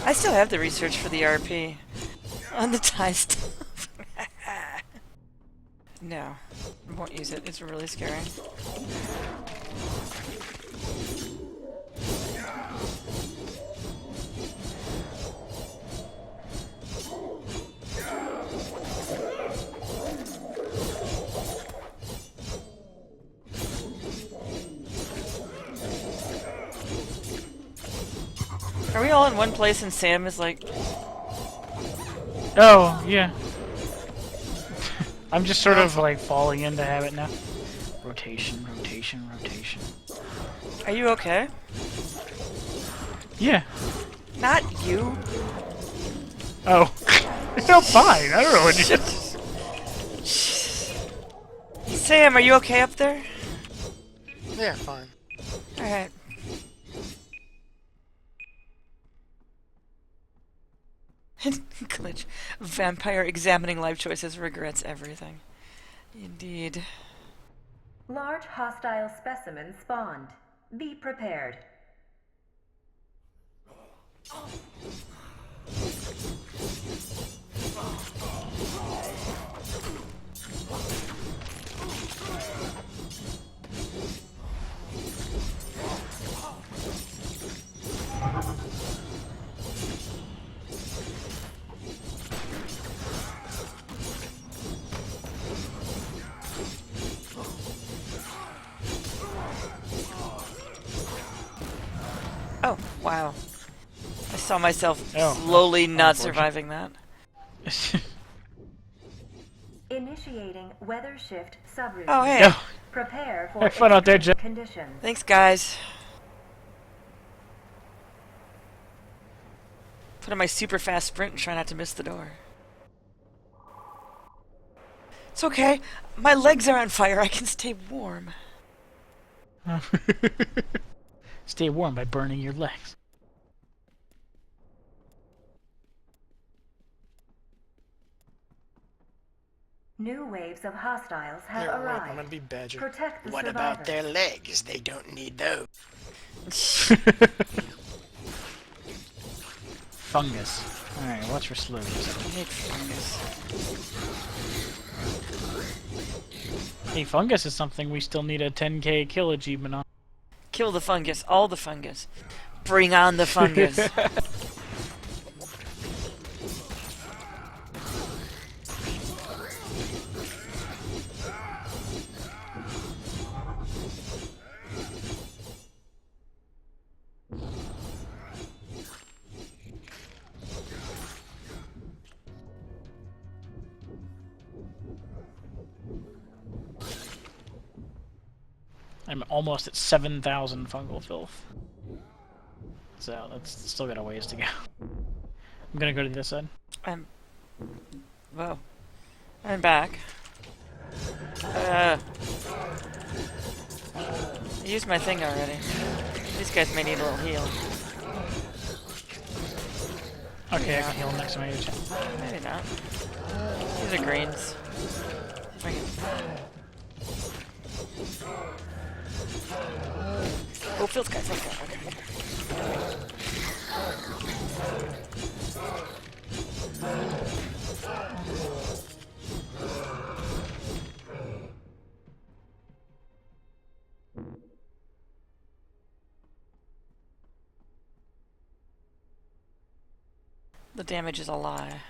I still have the research for the RP on the Thai stuff. No, I won't use it. It's really scary. Are we all in one place and Sam is like... Oh, yeah. I'm just sort of like falling into habit now. Rotation, rotation, rotation. Are you okay? Yeah. Not you. Oh. No, fine. I don't know what you... Sam, are you okay up there? Yeah, fine. Alright. Glitch. Vampire examining life choices regrets everything. Indeed. Large hostile specimens spawned. Be prepared. Oh, wow. I saw myself Oh, slowly not unfortunate. surviving that. Initiating weather shift subroutine. Oh, hey. No. Prepare for Have fun out there, extreme Jeff. conditions. Thanks, guys. Put on my super fast sprint and try not to miss the door. It's okay. My legs are on fire. I can stay warm. Stay warm by burning your legs. New waves of hostiles have Here, wait, I'm arrived. gonna be Badger. Protect the What survivors. about their legs? They don't need those. Fungus. Alright, what's for slows? I hate fungus. Hey, fungus is something we still need a 10k kill achievement on. Kill the fungus. All the fungus. Bring on the fungus. I'm almost at 7,000 fungal filth. So, that's still got a ways to go. I'm gonna go to this side. Whoa. I'm back. I used my thing already. These guys may need a little heal. Okay, I can heal next time I use it. Maybe not. These are greens. Bring it. Oh, Phil's guy, okay. The damage is a lie.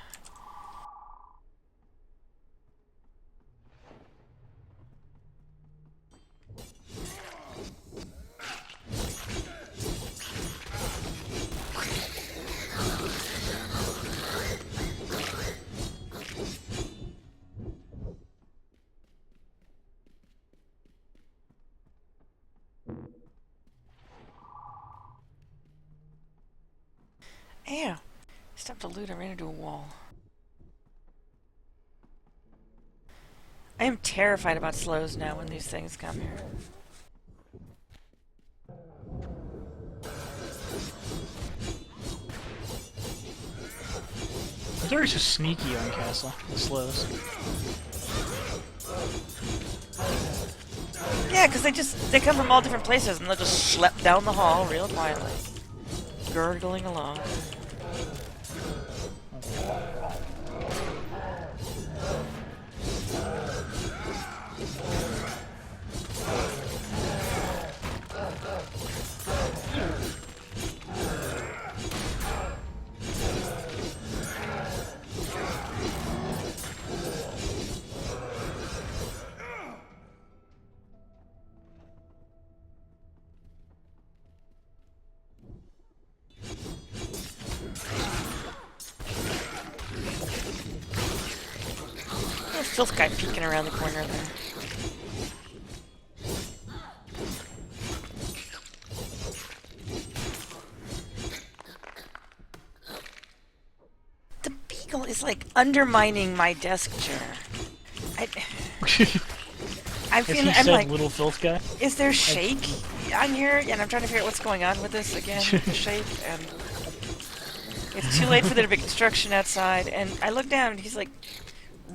Ew. Stepped to loot, I ran into a wall. I am terrified about slows now when these things come here. They're always so sneaky on Castle, the slows. Yeah, because they come from all different places and they'll just schlep down the hall real quietly. Gurgling along. Filth guy peeking around the corner there. The beagle is like undermining my desk chair. I'm feeling. I'm like, little filth guy. is there shake on here? And I'm trying to figure out what's going on with this again. The shake, and it's too late for there to be construction outside. And I look down, and he's like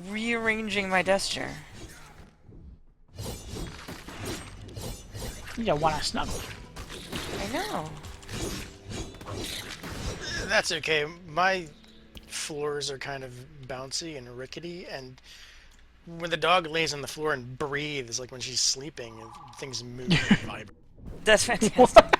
rearranging my desk chair. You wanna snuggle. I know. That's okay. My floors are kind of bouncy and rickety, and when the dog lays on the floor and breathes, like when she's sleeping, things move and vibrate. That's fantastic.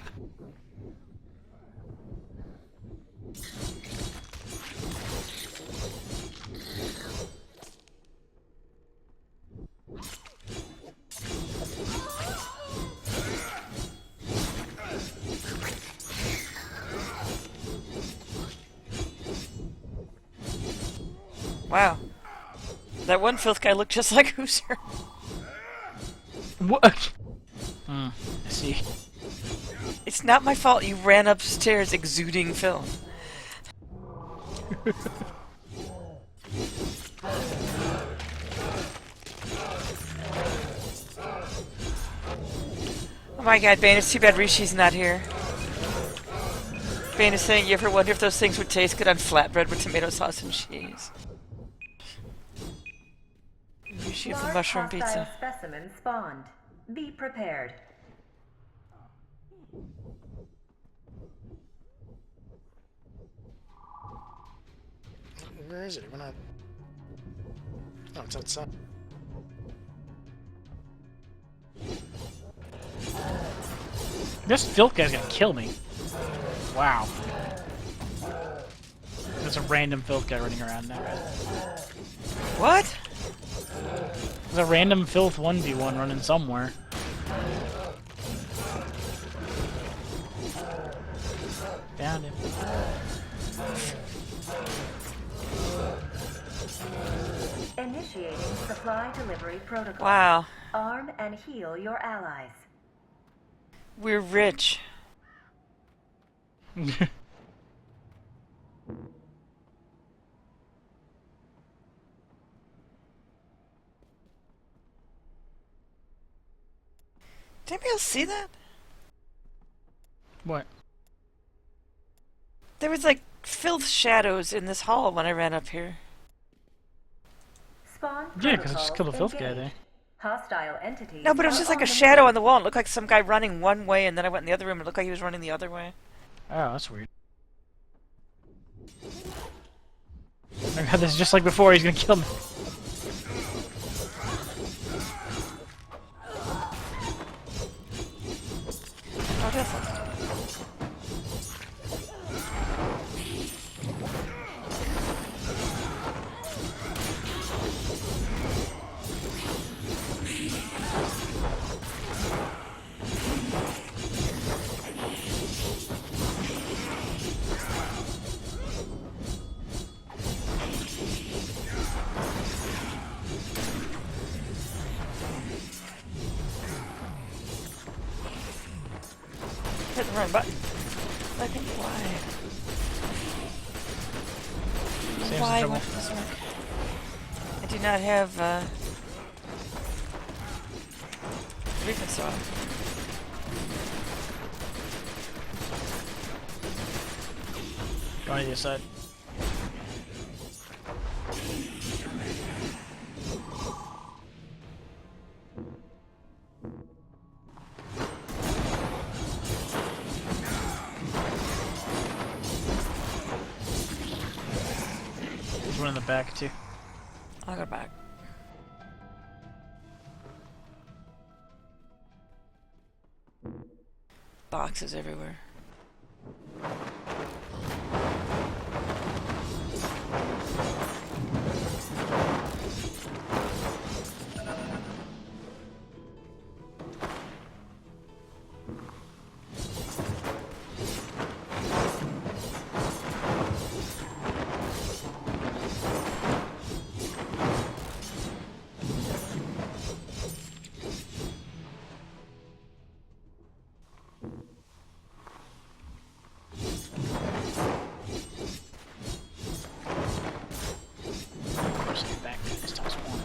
Wow. That one filth guy looked just like Hooser. What? I see. It's not my fault you ran upstairs exuding filth. Oh my god, Bane, it's too bad Rishi's not here. Bane is saying, you ever wonder if those things would taste good on flatbread with tomato sauce and cheese? Rishi of the mushroom pizza. Specimen spawned. Be prepared. Where is it? We're not. Oh, it's outside. This filth guy's gonna kill me. Wow. There's a random filth guy running around now. What? There's a random filth 1v1 running somewhere. Found him. Initiating supply delivery protocol. Wow. Arm and heal your allies. We're rich. Did anybody else see that? What? There was like filth shadows in this hall when I ran up here. Spawn Yeah, because I just protocol killed a filth guy engaged. there. Hostile entities. No, but it was just like a shadow on the wall. It looked like some guy running one way, and then I went in the other room, and it looked like he was running the other way. Oh, that's weird. Oh my god, this is just like before, he's gonna kill me. Oh, definitely. Hit the wrong button. I think why? Saves Why the won't trouble. this work? I do not have refund saw. Go on the other side. There's one in the back too. I'll go back. Boxes everywhere. Of course, get back to this top spawn.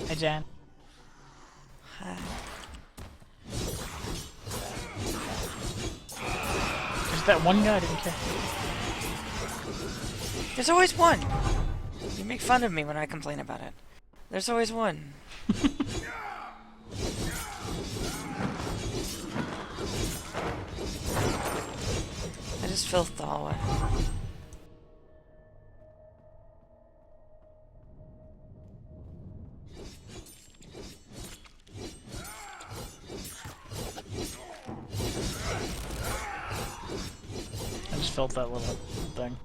Hey, Jan. Hi. There's that one guy I didn't care. There's always one. You make fun of me when I complain about it. There's always one. I just filthed the hallway. I just felt that little thing.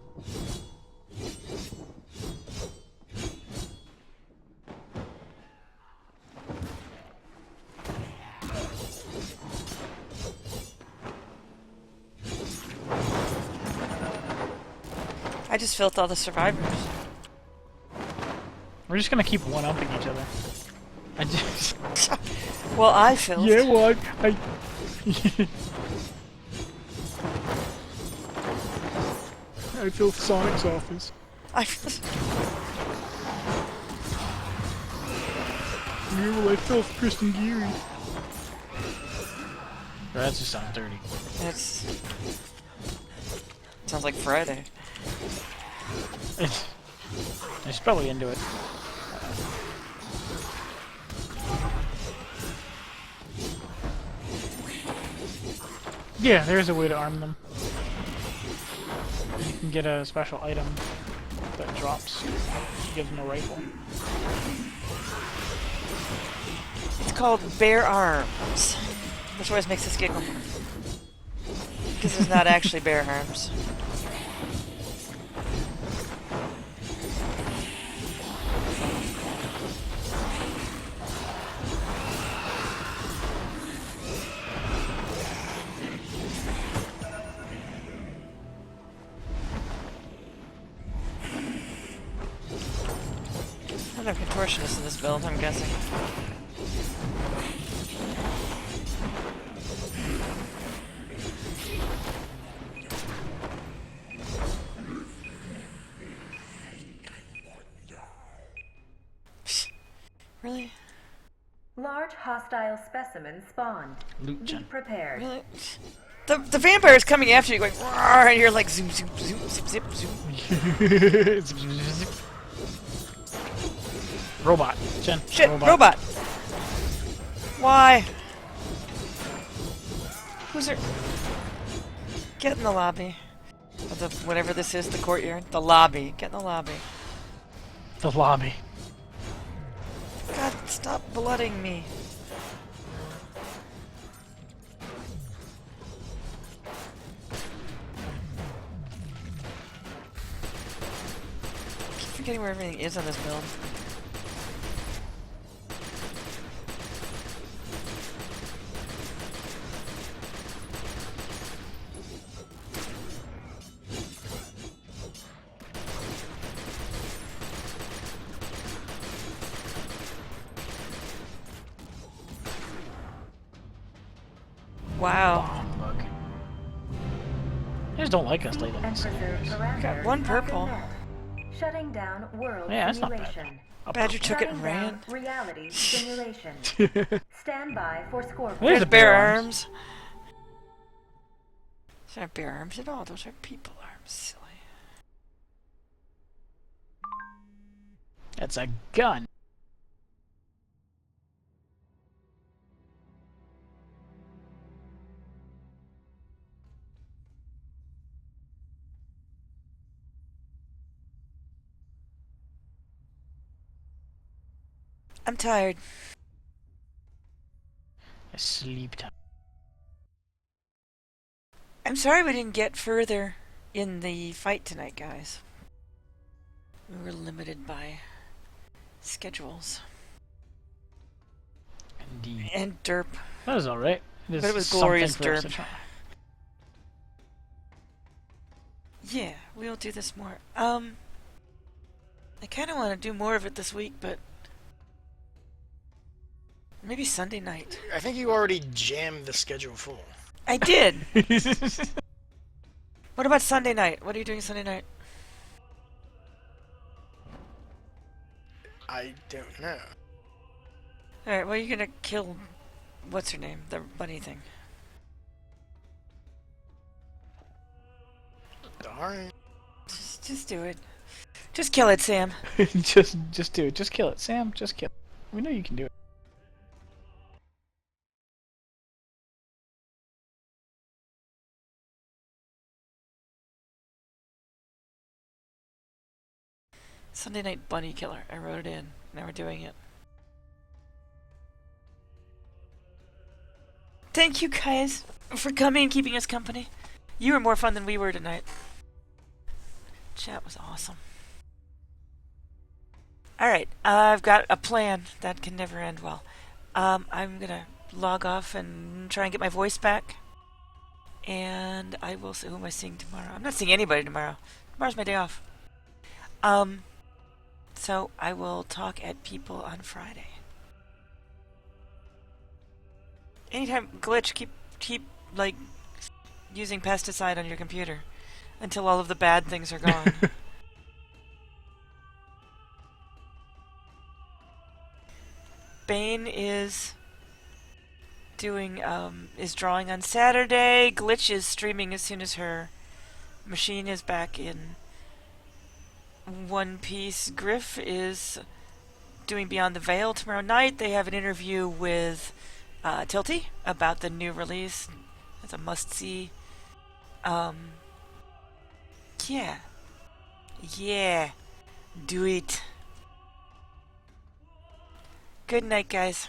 I just filthed all the survivors. We're just gonna keep one-upping each other. I just... Well, I filthed. Yeah, well, I... I filled Sonic's office. I filthed. Yeah, well, I filled Kristen Geary. That just sounds dirty. That's. Sounds like Friday. He's probably into it. Yeah, there's a way to arm them. You can get a special item that drops. Gives them a rifle. It's called Bare Arms, which always makes us giggle. Because there's not actually bare arms. Another contortionist in this build, I'm guessing. Really? Large large hostile specimen spawned. Loot Be gen. prepared. Really? The vampire is coming after you, going, "Roar," and you're like, zoom, zoom, zoom, zip, zip, zoom. Robot. Jen. Shit, robot. Why? Who's there? Get in the lobby. Or the, whatever this is, the courtyard. The lobby. Get in the lobby. The lobby. God, stop blooding me. I keep forgetting where everything is on this build. Wow. Humbug. They just don't like us lately. And preserve parameters. Got one purple. have been met. Shutting down world Yeah, that's not bad. simulation. Badger took it Shutting and ran. down reality simulation. Stand by for scoreboard. There's There's a bear bear arms. Those aren't bear arms at all. Those are people arms. Silly. That's a gun. I'm tired. A sleep time. I'm sorry we didn't get further in the fight tonight, guys. We were limited by schedules. Indeed. And derp. That was alright. But it was glorious derp. Try. Yeah, we'll do this more. I kind of want to do more of it this week, but maybe Sunday night. I think you already jammed the schedule full. I did. What about Sunday night? What are you doing Sunday night? I don't know. Alright, well, you're gonna kill... What's her name? The bunny thing. Darn. Just do it. Just kill it, Sam. just do it. Just kill it, Sam. Just kill it. We know you can do it. Sunday night bunny killer. I wrote it in. Now we're doing it. Thank you guys for coming and keeping us company. You were more fun than we were tonight. Chat was awesome. Alright, I've got a plan that can never end well. I'm gonna log off and try and get my voice back. And I will see who am I seeing tomorrow. I'm not seeing anybody tomorrow. Tomorrow's my day off. So I will talk at people on Friday. Anytime glitch, keep like using pesticide on your computer until all of the bad things are gone. Bane is doing is drawing on Saturday. Glitch is streaming as soon as her machine is back in one Piece. Griff is doing Beyond the Veil tomorrow night. They have an interview with Tilty about the new release. It's a must-see. Yeah. Do it. Good night, guys.